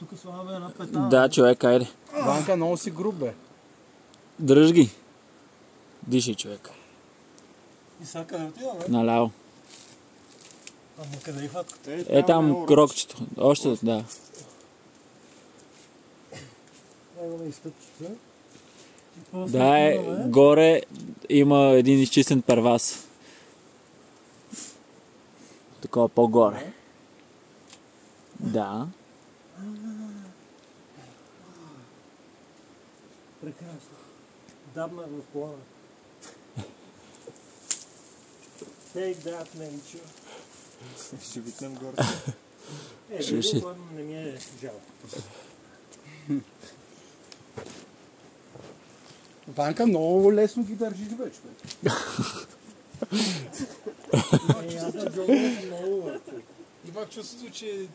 тук слагаме една пета. Да, човек, айде. Ванка, много си груб, бе. Дръж ги. Дишай, човек. И сега къде отива, бе? Наляво. Ама къде е хватката? Е там крокчето. Още, да. Его ме изтъпчета. Да, горе има един изчистен первас. Такова по-горе. Да. Прекрасно. Дабнах в плана. Take that, nature. Ще витнем горе. Видео, което не ми е жал. Ванка, много лесно ги държиш, бе, човек. Аз съм джогове много, бе. Имах чувството, че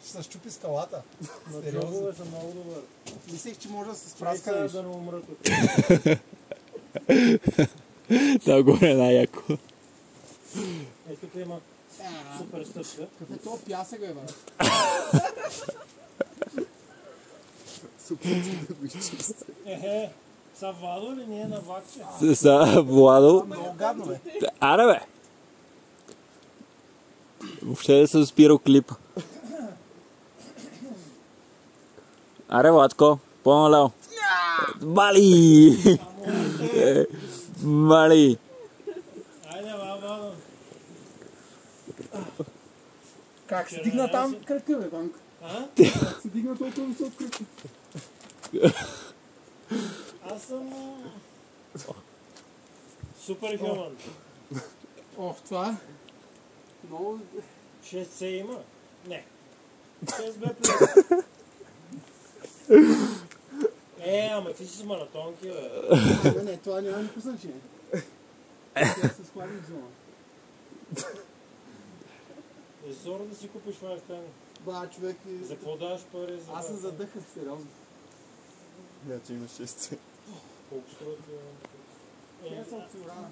ще се щупи скалата. На джогове съм много добър. Мислех, че може да се Чай сега спраскаш. да не умра тук. Да, горе е най-яко. Е, тук има супер стъпка. Какво е това пясък, бе, бе? Ехе, са Владо ли ние на вакче? Владо. Много гадно, бе. Аре, бе. Въобще да съм спирал клипа. Аре, Владко, по-наляво. Мали! Мали! Айде, Владо. Как се дигна там кръка, бе, Ванка? А? Как се дигна толкова висок кръка? Аз съм... Супер хюман. Ох, това е. Много... 6 се има? Не. 6 бе плюс. Ама ти си с маратонки, бе. Не, това няма никакво значение. Тя се склади в зона. Е зоро да си купиш лайфтайм. Ба, човек... За какво даваш пари? Аз съм задъхах, сериозно. Не, че има 6. Колко струва ти? Тя съм осигурана.